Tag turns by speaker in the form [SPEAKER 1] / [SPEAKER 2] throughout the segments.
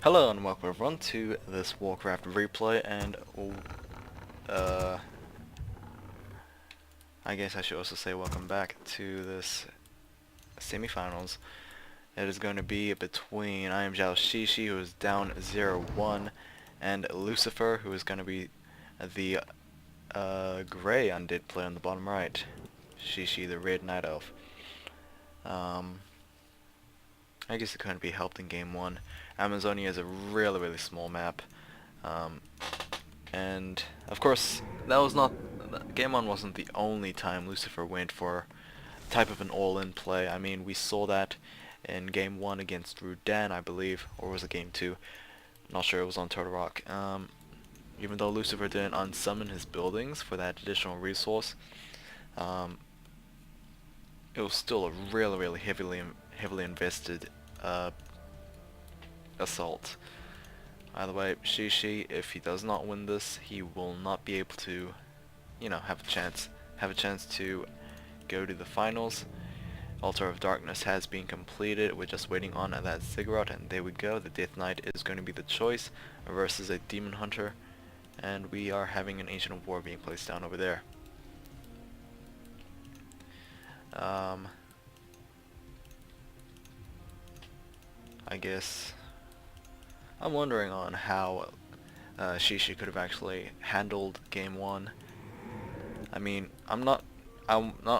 [SPEAKER 1] Hello and welcome everyone to this Warcraft replay, and I guess I should also say welcome back to this semifinals. It is going to be between IAM.ZhouXixi, who is down 0-1, and Lucifer, who is going to be the gray undead player on the bottom right. Xixi, the red night elf. I guess it couldn't be helped in game 1. Amazonia is a really small map, and of course that was not game 1 wasn't the only time Lucifer went for type of an all-in play. I mean, we saw that in game 1 against Rudan, I believe, or was it game 2? Not sure, it was on Turtle Rock. Even though Lucifer didn't unsummon his buildings for that additional resource, it was still a really heavily invested assault. Either way, Xixi, if he does not win this, he will not be able to, have a chance to go to the finals. Altar of Darkness has been completed. We're just waiting on that Ziggurat, and there we go. The Death Knight is going to be the choice versus a Demon Hunter, and we are having an Ancient of War being placed down over there. I guess I'm wondering on how Xixi could have actually handled game 1. I mean, I'm not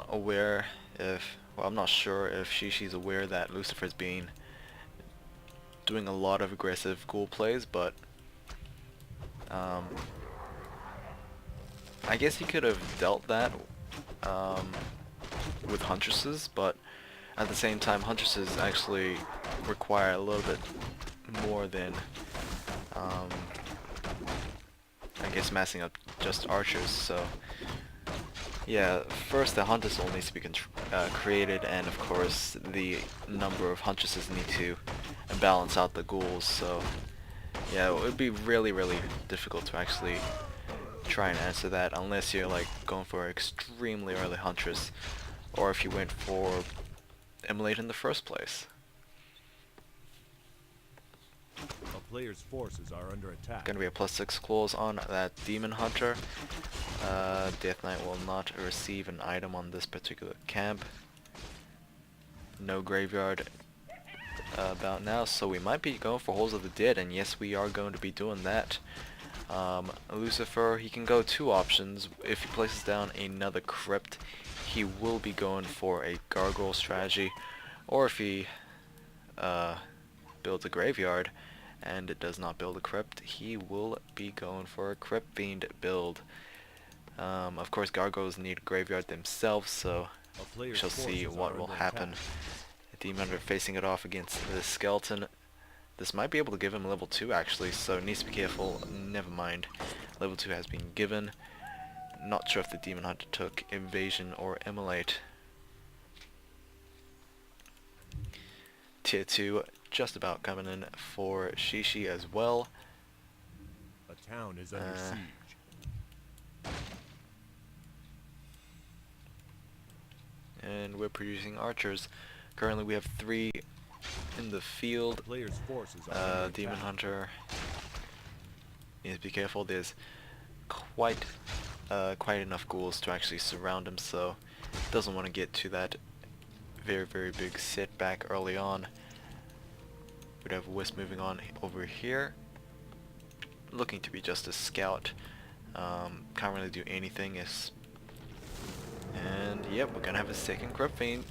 [SPEAKER 1] aware if, well, I'm not sure if Xixi's aware that Lucifer's been doing a lot of aggressive ghoul plays, but I guess he could have dealt that with Huntresses, but at the same time, Huntresses actually require a little bit more than, I guess, massing up just archers. So, yeah, first the Hunter soul needs to be created, and of course the number of Huntresses need to balance out the ghouls. So, yeah, it would be really difficult to actually try and answer that unless you're like going for extremely early Huntress, or if you went for Immolate in the first place.
[SPEAKER 2] A player's forces are under attack.
[SPEAKER 1] Gonna be a +6 clause on that Demon Hunter. Death Knight will not receive an item on this particular camp. No graveyard about now, so we might be going for Halls of the Dead, and yes, we are going to be doing that. Lucifer, he can go two options. If he places down another crypt, he will be going for a gargoyle strategy, or if he builds a graveyard and it does not build a crypt, he will be going for a crypt fiend build. Of course, gargoyles need a graveyard themselves, so we shall see what will happen. The Demon Hunter facing it off against the skeleton. This might be able to give him level 2 actually, so needs to be careful. Never mind. Level 2 has been given. Not sure if the Demon Hunter took Invasion or Immolate. Tier 2 just about coming in for Xixi as well.
[SPEAKER 2] A town is under siege.
[SPEAKER 1] And we're producing archers. Currently we have 3 in the field.
[SPEAKER 2] Player's forces are under
[SPEAKER 1] Demon
[SPEAKER 2] attack.
[SPEAKER 1] Hunter needs to be careful. There's quite enough ghouls to actually surround him, so doesn't want to get to that very big setback early on. We'd have Wisp moving on over here, looking to be just a scout. Can't really do anything. And yep, we're gonna have a second crypt fiend.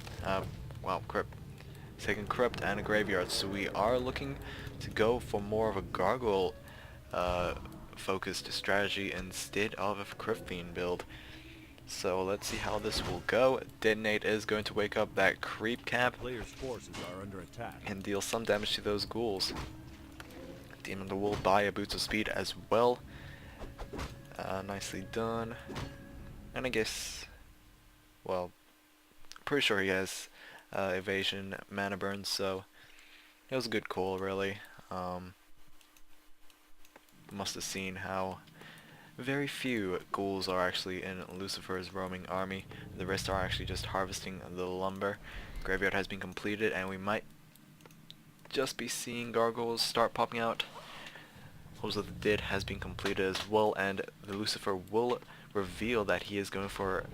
[SPEAKER 1] Second crypt and a graveyard. So we are looking to go for more of a gargoyle focused strategy instead of a crypt fiend build. So let's see how this will go. Detonate is going to wake up that creep camp
[SPEAKER 2] Player's forces are under attack.
[SPEAKER 1] and deal some damage to those ghouls. Demon Hunter will buy a Boots of Speed as well. Nicely done. And I guess, well, pretty sure he has evasion, mana burn, so it was a good call, really. Must have seen how very few ghouls are actually in Lucifer's roaming army. The rest are actually just harvesting the lumber. Graveyard has been completed, and we might just be seeing gargoyles start popping out. Hopes of the Dead has been completed as well, and the Lucifer will reveal that he is going for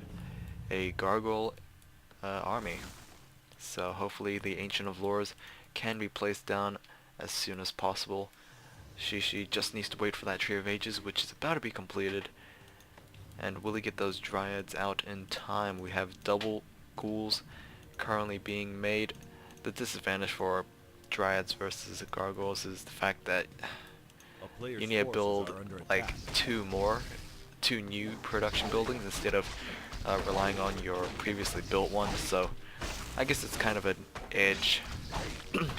[SPEAKER 1] a gargoyle army. So hopefully the Ancient of Lores can be placed down as soon as possible. ZhouXixi just needs to wait for that Tree of Ages, which is about to be completed. And will he get those Dryads out in time? We have double ghouls currently being made. The disadvantage for Dryads versus Gargoyles is the fact that you need to build like two new production buildings instead of relying on your previously built one. So I guess it's kind of an edge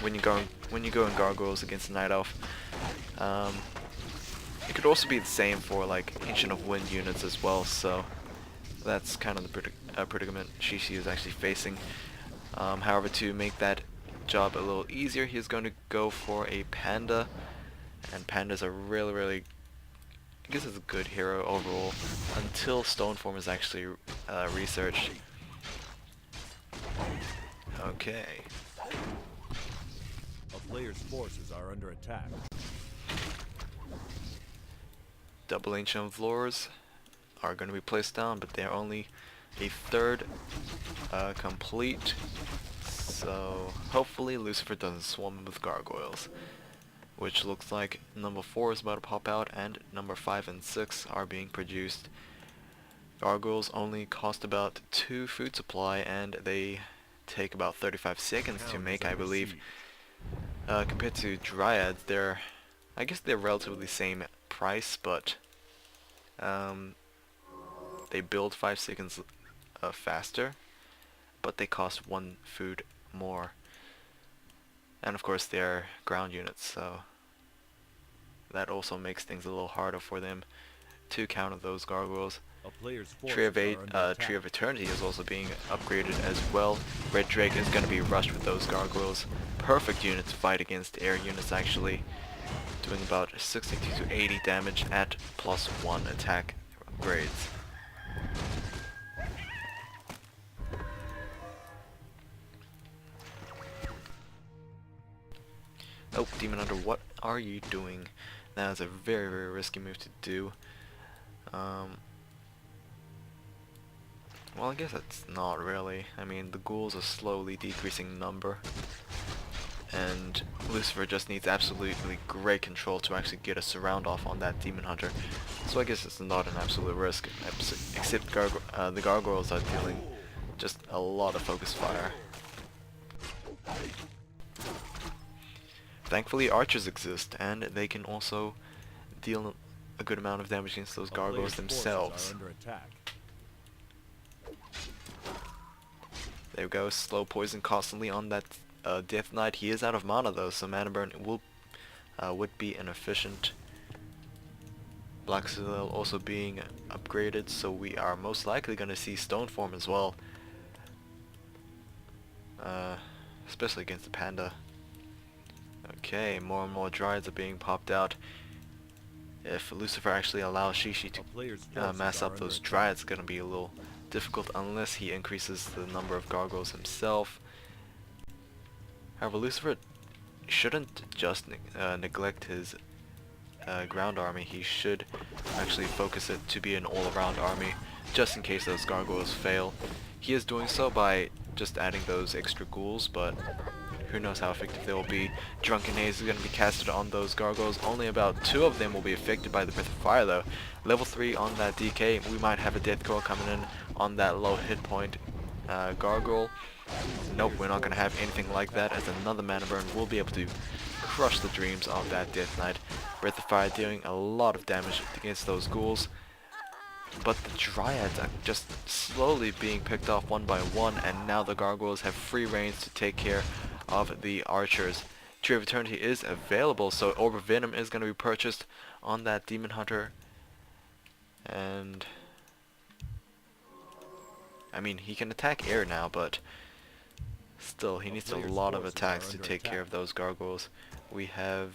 [SPEAKER 1] when you go in Gargoyles against Night Elf. It could also be the same for like Ancient of Wind units as well. So that's kind of the predicament ZhouXixi is actually facing. However, to make that job a little easier, he's going to go for a Panda. And Panda's a really, I guess it's a good hero overall, until Stoneform is actually researched. Okay.
[SPEAKER 2] A player's forces are under attack.
[SPEAKER 1] Double Ancient of Lores are going to be placed down, but they're only a third complete. So hopefully Lucifer doesn't swarm with gargoyles. Which looks like number 4 is about to pop out, and number 5 and 6 are being produced. Gargoyles only cost about 2 food supply, and they take about 35 seconds to make, I believe. Compared to Dryads, I guess they're relatively same price, but they build 5 seconds faster, but they cost 1 food more. And of course they're ground units, so that also makes things a little harder for them to counter those gargoyles. Tree of Eternity is also being upgraded as well. Red Drake is going to be rushed with those gargoyles. Perfect unit to fight against air units, actually. Doing about 62 to 80 damage at +1 attack upgrades. Oh, Demon Hunter, what are you doing? That is a very risky move to do. Well, I guess it's not really. I mean, the ghouls are slowly decreasing number, and Lucifer just needs absolutely great control to actually get a surround off on that Demon Hunter. So I guess it's not an absolute risk, except the gargoyles are dealing just a lot of focus fire. Thankfully archers exist, and they can also deal a good amount of damage against those gargoyles themselves. There we go, slow poison constantly on that Death Knight. He is out of mana though, so mana burn would be inefficient. Black Citadel also being upgraded, so we are most likely going to see Stoneform as well. Especially against the Panda. Okay, more and more Dryads are being popped out. If Lucifer actually allows ZhouXixi to mass up those Dryads, it's going to be a little difficult unless he increases the number of gargoyles himself. However, Lucifer shouldn't just neglect his ground army. He should actually focus it to be an all-around army, just in case those gargoyles fail. He is doing so by just adding those extra ghouls, but who knows how effective they will be. Drunken Haze is going to be casted on those gargoyles. Only about 2 of them will be affected by the Breath of Fire though. Level 3 on that DK. We might have a Death Coil coming in on that low hit point gargoyle. Nope, we're not going to have anything like that, as another mana burn will be able to crush the dreams of that Death Knight. Breath of Fire doing a lot of damage against those ghouls. But the Dryads are just slowly being picked off one by one, and now the gargoyles have free reigns to take care of the archers. Tree of Eternity is available, so Orb of Venom is going to be purchased on that Demon Hunter. And I mean, he can attack air now, but still, he needs a lot of attacks to take care of those gargoyles. We have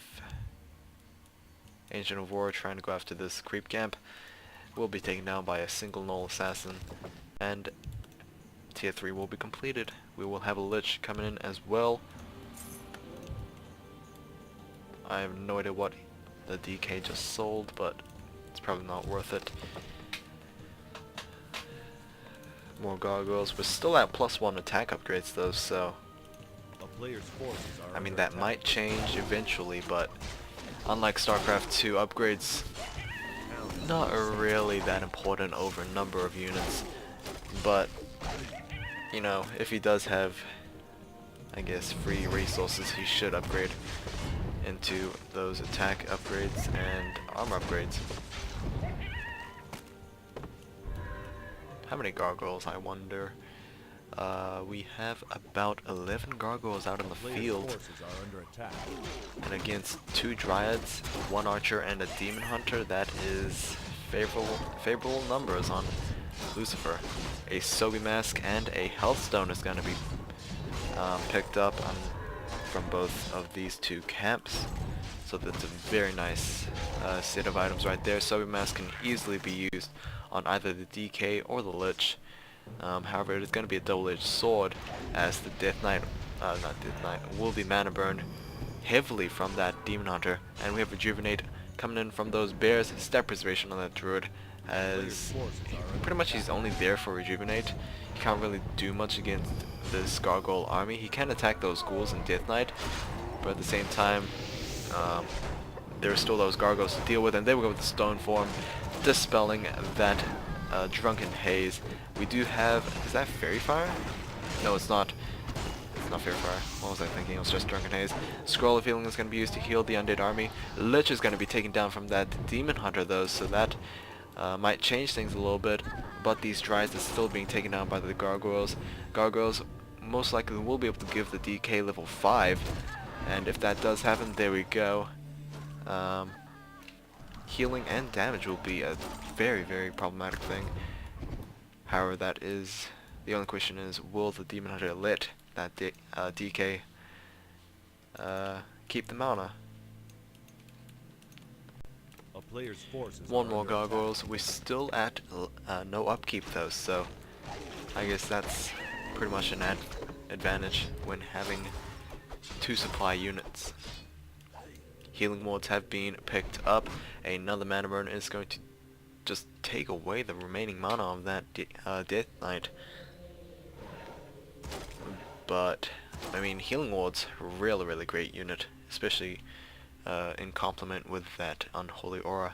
[SPEAKER 1] Ancient of War trying to go after this creep camp. Will be taken down by a single null assassin, and tier 3 will be completed. We will have a Lich coming in as well. I have no idea what the DK just sold, but it's probably not worth it. More gargoyles. We're still at +1 attack upgrades though, so
[SPEAKER 2] A player's forces are
[SPEAKER 1] I mean
[SPEAKER 2] under
[SPEAKER 1] that
[SPEAKER 2] attack.
[SPEAKER 1] might change eventually, but unlike StarCraft 2, upgrades not really that important over a number of units. But you know, if he does have, I guess, free resources, he should upgrade into those attack upgrades and armor upgrades. How many gargoyles, I wonder? We have about 11 gargoyles out in the
[SPEAKER 2] Player's
[SPEAKER 1] field,
[SPEAKER 2] forces are under attack.
[SPEAKER 1] and against 2 dryads, 1 archer, and a demon hunter, that is favorable numbers on Lucifer. A Sobi mask and a health stone is going to be picked up from both of these 2 camps, so that's a very nice set of items right there. Sobi mask can easily be used on either the DK or the Lich. However, it is going to be a double-edged sword, as the will be mana burned heavily from that demon hunter, and we have rejuvenate coming in from those bears. Stat preservation on that druid, as pretty much he's only there for rejuvenate. He can't really do much against this gargoyle army. He can attack those ghouls and Death Knight, but at the same time, there are still those gargoyles to deal with, and they will go with the stone form, dispelling that drunken haze. We do have, is that fairy fire? No, it's not. It's not fairy fire. What was I thinking? It was just drunken haze. Scroll of healing is going to be used to heal the undead army. Lich is going to be taken down from that demon hunter though, so that might change things a little bit. But these dryads are still being taken down by the gargoyles. Gargoyles most likely will be able to give the DK level 5, and if that does happen, there we go. Healing and damage will be a very problematic thing. However, that is the only question is, will the demon hunter let that DK keep the mana?
[SPEAKER 2] A player's forces
[SPEAKER 1] One
[SPEAKER 2] are
[SPEAKER 1] more
[SPEAKER 2] under attack.
[SPEAKER 1] gargoyles. We're still at no upkeep though, so I guess that's pretty much an advantage when having 2 supply units. Healing wards have been picked up. Another mana burn is going to just take away the remaining mana of that Death Knight. But I mean, healing wards, really great unit, especially in complement with that unholy aura.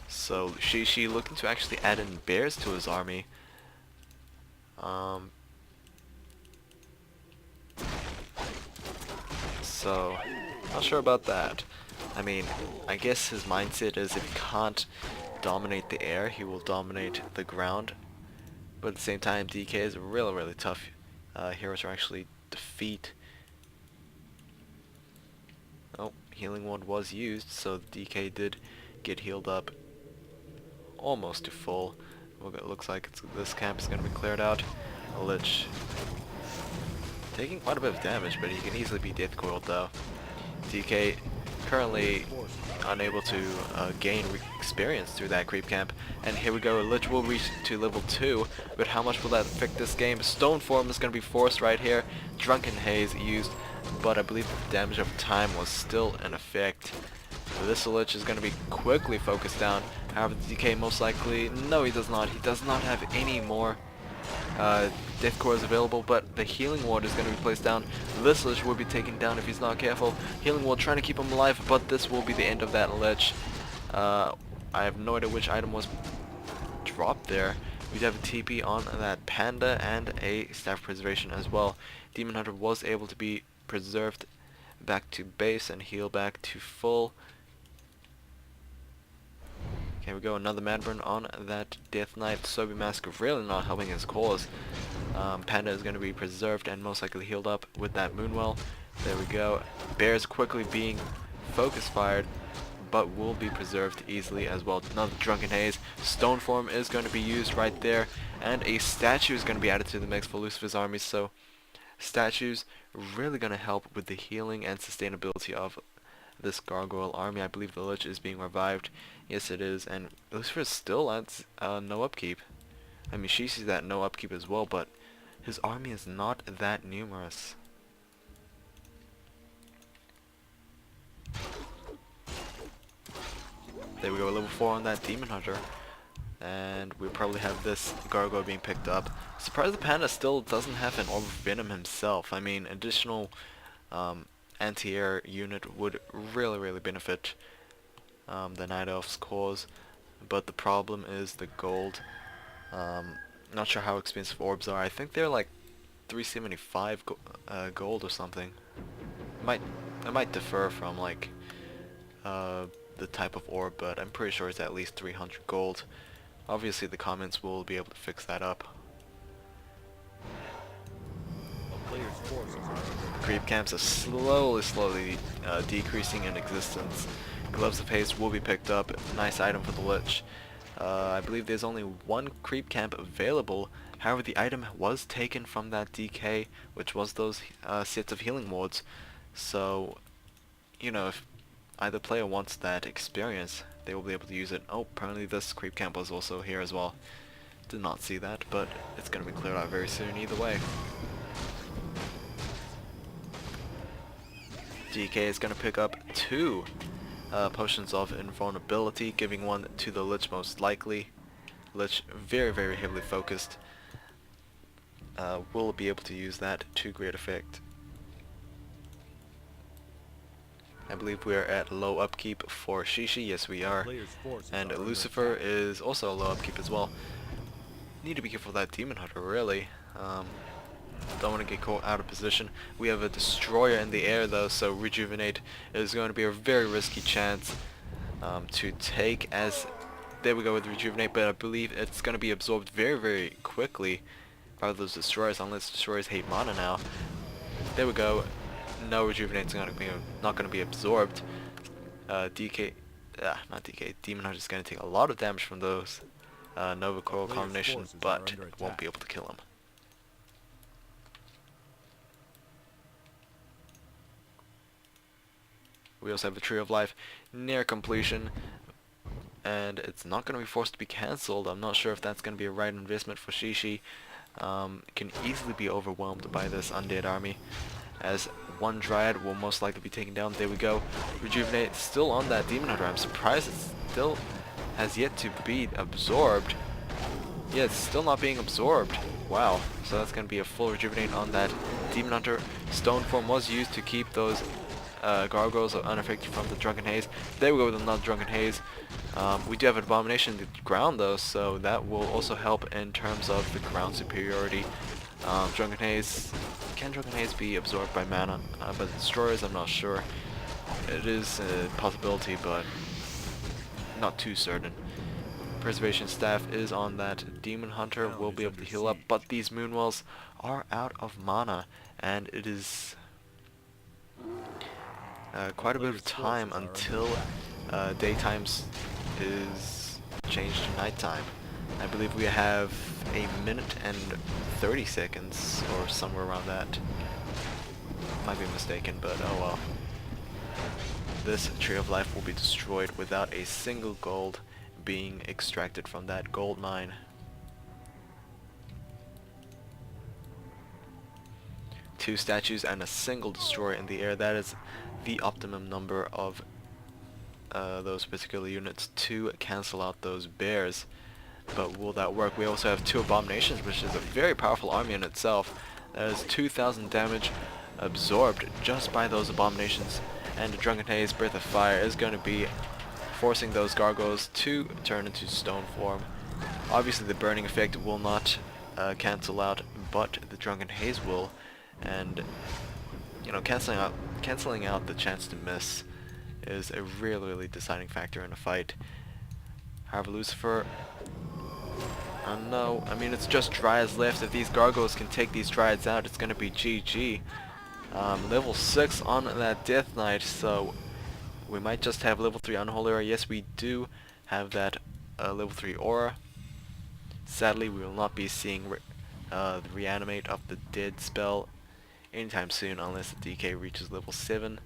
[SPEAKER 1] So she looking to actually add in bears to his army. So not sure about that. I mean, I guess his mindset is if he can't dominate the air, he will dominate the ground. But at the same time, DK is a really tough hero to actually defeat. Oh, healing wand was used, so the DK did get healed up almost to full. Well, it looks like this camp is going to be cleared out. A Lich taking quite a bit of damage, but he can easily be death coiled though. DK currently unable to gain experience through that creep camp, and here we go. Lich will reach to level 2, but how much will that affect this game? Stone form is going to be forced right here. Drunken haze used, but I believe the damage over time was still in effect. So this Lich is going to be quickly focused down. However, the DK most likely, no, he does not. He does not have any more death cores available, but the healing ward is going to be placed down. This Lich will be taken down if he's not careful. Healing ward trying to keep him alive, but this will be the end of that Lich. I have no idea which item was dropped there. We have a TP on that panda and a staff preservation as well. Demon Hunter was able to be preserved back to base and heal back to full. Okay, we go, another Madburn on that Death Knight. Sobi Mask really not helping his cause. Panda is going to be preserved and most likely healed up with that Moonwell. There we go. Bears quickly being focus fired, but will be preserved easily as well. Another Drunken Haze. Stone Form is going to be used right there, and a statue is going to be added to the mix for Lucifer's army, so statues really going to help with the healing and sustainability of this gargoyle army. I believe the Lich is being revived. Yes, it is, and Lucifer is still at no upkeep. I mean, she sees that no upkeep as well, but his army is not that numerous. There we go, level 4 on that Demon Hunter. And we'll probably have this Gargoyle being picked up. Surprised the Panda still doesn't have an Orb of Venom himself. I mean, additional anti-air unit would really benefit the Night Elf's cause. But the problem is the gold. Not sure how expensive orbs are. I think they're like 375 gold or something. It might differ from like the type of orb, but I'm pretty sure it's at least 300 gold. Obviously the comments will be able to fix that up.
[SPEAKER 2] A player's forces are under
[SPEAKER 1] Creep camps are slowly decreasing in existence. Gloves of Haste will be picked up. Nice item for the Lich. I believe there's only one creep camp available. However, the item was taken from that DK, which was those sets of healing wards. So, you know, if either player wants that experience, they will be able to use it. Oh, apparently this creep camp was also here as well. Did not see that, but it's going to be cleared out very soon either way. DK is going to pick up 2 potions of invulnerability, giving one to the Lich most likely. Lich, very heavily focused. Will be able to use that to great effect. I believe we are at low upkeep for ZhouXixi. Yes, we are. And Lucifer is also low upkeep as well. Need to be careful of that Demon Hunter, really. Don't want to get caught out of position. We have a Destroyer in the air though, so Rejuvenate is going to be a very risky chance to take, as there we go with Rejuvenate, but I believe it's going to be absorbed very quickly by those Destroyers, unless Destroyers hate mana now. There we go. No, Rejuvenate's not going to be absorbed. Not DK, Demon Hunter is going to take a lot of damage from those Nova Coil combination, but won't be able to kill him. We also have the Tree of Life near completion, and it's not going to be forced to be cancelled. I'm not sure if that's going to be a right investment for ZhouXixi. Can easily be overwhelmed by this undead army, as one Dryad will most likely be taken down. There we go. Rejuvenate still on that Demon Hunter. I'm surprised it still has yet to be absorbed. Yeah, it's still not being absorbed. Wow. So that's going to be a full Rejuvenate on that Demon Hunter. Stone Form was used to keep those gargoyles are unaffected from the Drunken Haze. There we go with another Drunken Haze. We do have an Abomination in the ground though, so that will also help in terms of the ground superiority. Drunken Haze, can Drunken Haze be absorbed by mana? By the Destroyers, I'm not sure. It is a possibility, but not too certain. Preservation Staff is on that Demon Hunter, will be able to heal up, but these Moonwells are out of mana, and it is quite a bit of time until daytime is changed to nighttime. I believe we have a minute and 30 seconds or somewhere around that. Might be mistaken, but oh well. This Tree of Life will be destroyed without a single gold being extracted from that gold mine. Two statues and a single destroyer in the air. That is the optimum number of those particular units to cancel out those bears. But will that work? We also have 2 Abominations, which is a very powerful army in itself. That is 2,000 damage absorbed just by those Abominations. And the Drunken Haze, Breath of Fire, is going to be forcing those gargoyles to turn into stone form. Obviously the burning effect will not cancel out, but the Drunken Haze will. And you know, canceling out the chance to miss is a really deciding factor in a fight. However, Lucifer, I don't know. I mean, it's just Dryads left. If these gargoyles can take these Dryads out, it's gonna be GG. Level 6 on that Death Knight, so we might just have level 3 Unholy Aura. Yes, we do have that level 3 Aura. Sadly, we will not be seeing the Reanimate of the Dead spell anytime soon, unless the DK reaches level 7.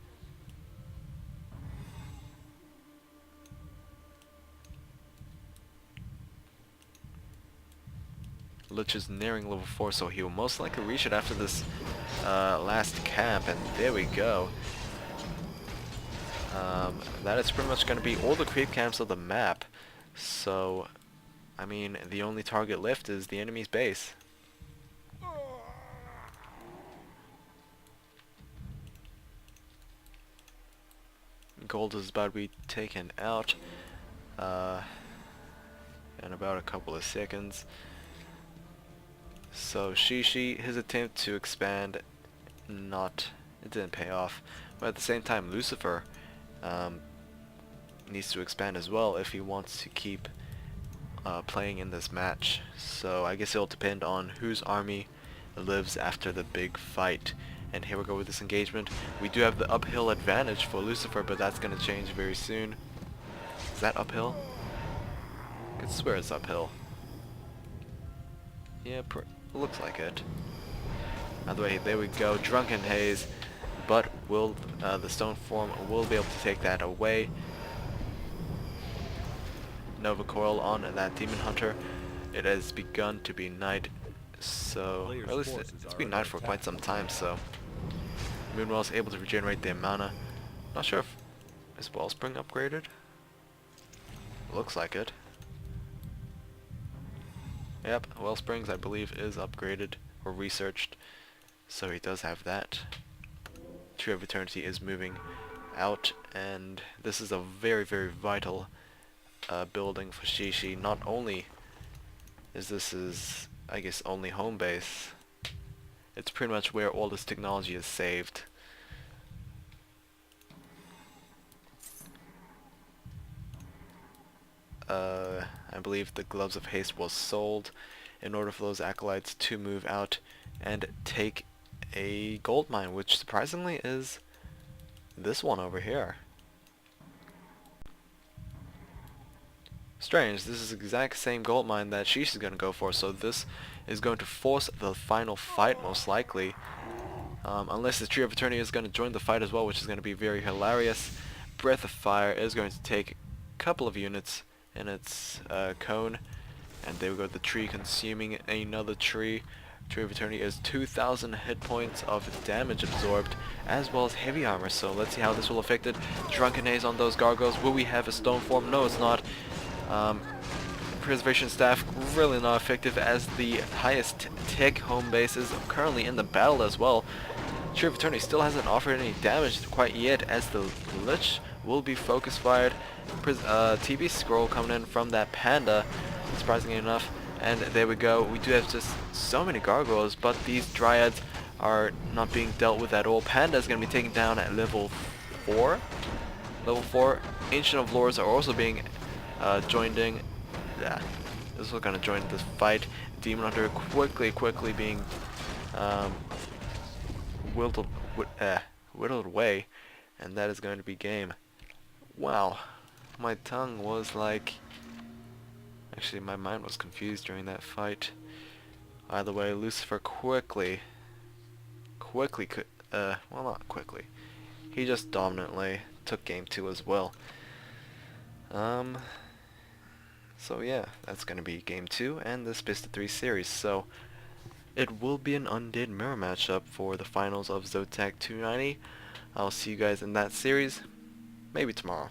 [SPEAKER 1] Lich is nearing level 4, so he will most likely reach it after this last camp, and there we go. that is pretty much going to be all the creep camps of the map. So, I mean, the only target left is the enemy's base. Gold is about to be taken out in about a couple of seconds. So ZhouXixi, his attempt to expand, it didn't pay off. But at the same time, Lucifer needs to expand as well if he wants to keep playing in this match. So I guess it'll depend on whose army lives after the big fight. And here we go with this engagement. We do have the uphill advantage for Lucifer, but that's going to change very soon. Is that uphill? I could swear it's uphill. Yeah, looks like it. By the way, there we go. Drunken Haze, but will the stone form will be able to take that away. Nova Coil on that Demon Hunter. It has begun to be night, so or at least it's been night for quite some time. So Moonwell is able to regenerate their mana. Not sure if is Wellspring upgraded. Looks like it. Yep, Wellsprings I believe is upgraded or researched, so he does have that. Tree of Eternity is moving out, and this is a very, very vital building for ZhouXixi. Not only is this his, I guess, only home base, it's pretty much where all this technology is saved. I believe the Gloves of Haste was sold in order for those acolytes to move out and take a gold mine, which surprisingly is this one over here. Strange, this is the exact same gold mine that ZhouXixi is going to go for, so this is going to force the final fight most likely. Unless the Tree of Eternity is going to join the fight as well, which is going to be very hilarious. Breath of Fire is going to take a couple of units in its cone, and there we go, the tree consuming another tree. Tree of Eternity is 2,000 hit points of damage absorbed, as well as heavy armor, so let's see how this will affect it. Drunken Haze on those gargoyles. Will we have a stone form? No, it's not. Preservation Staff really not effective, as the highest tech home base is currently in the battle as well. Tree of Eternity still hasn't offered any damage quite yet, as the Lich will be focus fired. TB scroll coming in from that panda, surprisingly enough. And there we go, we do have just so many gargoyles, but these dryads are not being dealt with at all. Panda is going to be taken down at level 4. Level 4. Ancient of Lords are also being joined in. Yeah, this is going to join this fight. Demon Hunter quickly being whittled away, and that is going to be game. Wow, my tongue was like... Actually, my mind was confused during that fight. Either way, Lucifer quickly, well, not quickly. He just dominantly took game 2 as well. So yeah, that's gonna be game 2 and this Best of 3 series. So it will be an Undead Mirror matchup for the finals of ZOTAC 290. I'll see you guys in that series, maybe tomorrow.